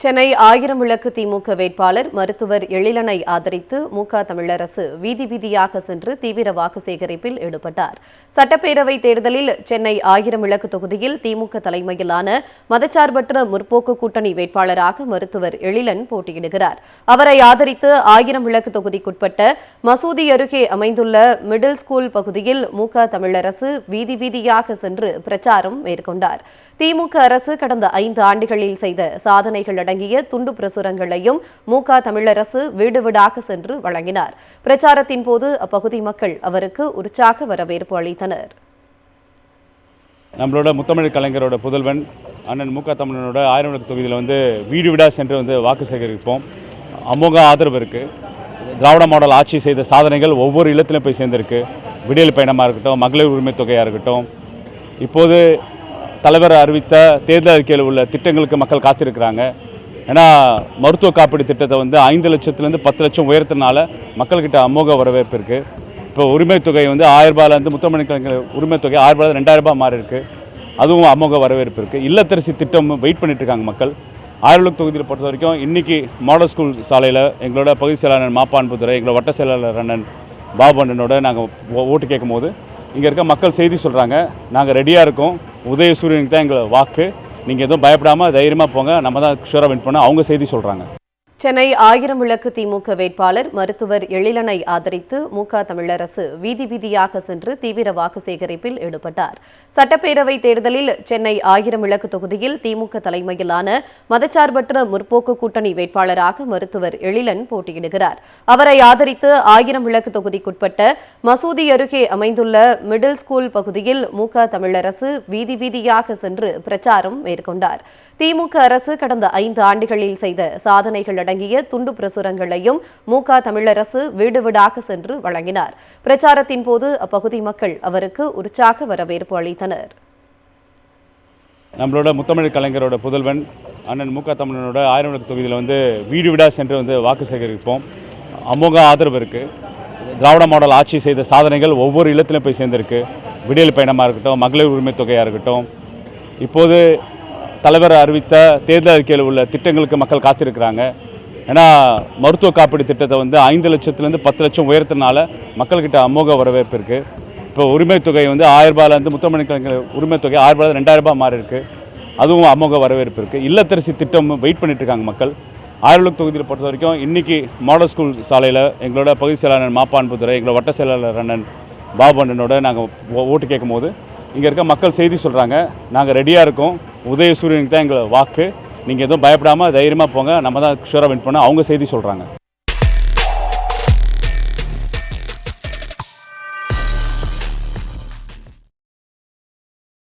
சென்னை ஆயிரம் விளக்கு திமுக வேட்பாளர் மருத்துவர் எழிலனை ஆதரித்து முக தமிழரசு வீதி வீதியாக சென்று தீவிர வாக்கு சேகரிப்பில் ஈடுபட்டார். சட்டப்பேரவைத் தேர்தலில் சென்னை ஆயிரம் விளக்கு தொகுதியில் திமுக தலைமையிலான மதச்சார்பற்ற முற்போக்கு கூட்டணி வேட்பாளராக மருத்துவர் எழிலன் போட்டியிடுகிறார். அவரை ஆதரித்து ஆயிரம் விளக்கு தொகுதிக்குட்பட்ட மசூதி அருகே அமைந்துள்ள மிடில் ஸ்கூல் பகுதியில் முக தமிழரசு வீதி வீதியாக சென்று பிரச்சாரம் மேற்கொண்டார். திமுக அரசு கடந்த 5 ஆண்டுகளில் செய்த சாதனைகள் அடங்கிய துண்டு பிரசுரங்களையும் முக தமிழரசு வீடு வீடாக சென்று வழங்கினார். பிரச்சாரத்தின் போது அப்பகுதி மக்கள் அவருக்கு உற்சாக வரவேற்பு அளித்தனர். நம்மளோட முத்தமிழ் கலைஞரோட புதல்வன் அண்ணன் முக தமிழனோட ஆயிரம் விளக்கு தொகுதியில் வீடு வீடாக சென்று வாக்கு சேகரிப்போம். அமோக ஆதரவு இருக்குது. திராவிட மாடல் ஆட்சி செய்த சாதனைகள் ஒவ்வொரு இல்லத்திலும் போய் சேர்ந்திருக்கு. விடியல் பயணமாக இருக்கட்டும், மகளிர் உரிமை தொகையாக இருக்கட்டும், இப்போது தலைவர் அறிவித்த தேர்தல் அறிக்கையில் உள்ள திட்டங்களுக்கு மக்கள் காத்திருக்கிறாங்க. ஏன்னா மருத்துவ காப்பீடு திட்டத்தை 5 லட்சத்துலேருந்து 10 லட்சம் உயர்த்தினால மக்கள்கிட்ட அமோக வரவேற்பு இருக்குது. இப்போ உரிமை தொகை 1000 ரூபாயிலேருந்து முத்தமிழ் கலைஞர் உரிமை தொகை 1000 ரூபாய் 2000 ரூபாய் மாறி இருக்குது. அதுவும் அமோக வரவேற்பு இருக்குது. இல்லத்தரசி திட்டம் வெயிட் பண்ணிட்டு இருக்காங்க மக்கள். ஆயிரம் விளக்கு தொகுதியில் பொறுத்த வரைக்கும் இன்றைக்கி மாடல் ஸ்கூல் சாலையில் எங்களோட பகுதி செயலாளர் மாப்பான்புதுரை, எங்களோட வட்ட செயலாளர் அண்ணன் பாபு அண்ணனோட நாங்கள் ஓட்டு கேட்கும் போது இங்கே இருக்க மக்கள் செய்தி சொல்கிறாங்க, நாங்கள் ரெடியாக இருக்கோம், உதயசூரியனுக்கு தான் எங்களை வாக்கு, நீங்கள் எதுவும் பயப்படாமல் தைரியமாக போங்க, நம்ம தான் ஷூராக வின் பண்ண அவங்க செய்தி சொல்கிறாங்க. சென்னை ஆயிரம் விளக்கு திமுக வேட்பாளர் மருத்துவர் எழிலனை ஆதரித்து முக தமிழரசு வீதி வீதியாக சென்று தீவிர வாக்கு சேகரிப்பில் ஈடுபட்டார். சட்டப்பேரவைத் தேர்தலில் சென்னை ஆயிரம் விளக்கு தொகுதியில் திமுக தலைமையிலான மதச்சார்பற்ற முற்போக்கு கூட்டணி வேட்பாளராக மருத்துவர் எழிலன் போட்டியிடுகிறார். அவரை ஆதரித்து ஆயிரம் விளக்கு தொகுதிக்குட்பட்ட மசூதி அருகே அமைந்துள்ள மிடில் ஸ்கூல் பகுதியில் முக தமிழரசு வீதி வீதியாக சென்று பிரச்சாரம் மேற்கொண்டார். திமுக அரசு கடந்த 5 ஆண்டுகளில் செய்த சாதனைகள் அடங்கிய துண்டு பிரசுரங்களையும் முக தமிழரசு வீடு வீடாக சென்று வழங்கினார். பிரச்சாரத்தின் போது அப்பகுதி மக்கள் அவருக்கு உற்சாக வரவேற்பு அளித்தனர். நம்மளோட முத்தமிழ் கலைஞரோட புதல்வன் அண்ணன் முக தமிழனோட ஆயிரம் விளக்கு தொகுதியில் வீடு வீடாக சென்று வாக்கு சேகரிப்போம். அமோக ஆதரவு இருக்குது. திராவிட மாடல் ஆட்சி செய்த சாதனைகள் ஒவ்வொரு இல்லத்திலும் போய் சேர்ந்திருக்கு. விடியல் பயணமாக இருக்கட்டும், மகளிர் உரிமை தொகையாக இருக்கட்டும், இப்போது தலைவர் அறிவித்த தேர்தல் அறிக்கையில் உள்ள திட்டங்களுக்கு மக்கள் காத்திருக்கிறாங்க. ஏன்னா மருத்துவ காப்பீடு திட்டத்தை 5 லட்சத்துலேருந்து 10 லட்சம் உயர்த்தினால மக்கள்கிட்ட அமோக வரவேற்பு இருக்குது. இப்போ உரிமை தொகை 1000 ரூபாயிலேருந்து முத்தமிழ் கலைஞர் உரிமை தொகை 1000 ரூபாய் 2000 ரூபாய் மாறி இருக்குது. அதுவும் அமோக வரவேற்பு இருக்குது. இல்லத்தரசி திட்டம் வெயிட் பண்ணிட்டு இருக்காங்க மக்கள். ஆயிரம் விளக்கு தொகுதியில் பொறுத்த வரைக்கும் இன்றைக்கி மாடல் ஸ்கூல் சாலையில் எங்களோட பகுதி செயலாளர் மாப்பான்புதுரை, எங்களோட வட்ட செயலாளர் அண்ணன் பாபு அண்ணனோட நாங்கள் ஓட்டு கேட்கும் போது இங்கே இருக்க மக்கள் செய்தி சொல்கிறாங்க, நாங்கள் ரெடியாக இருக்கோம், உதயசூரியனுக்கு தான் எங்களை வாக்கு, நீங்கள் எதுவும் பயப்படாமல் தைரியமாக போங்க, நம்ம தான் ஷூராக வின் பண்ண அவங்க செய்தி சொல்கிறாங்க.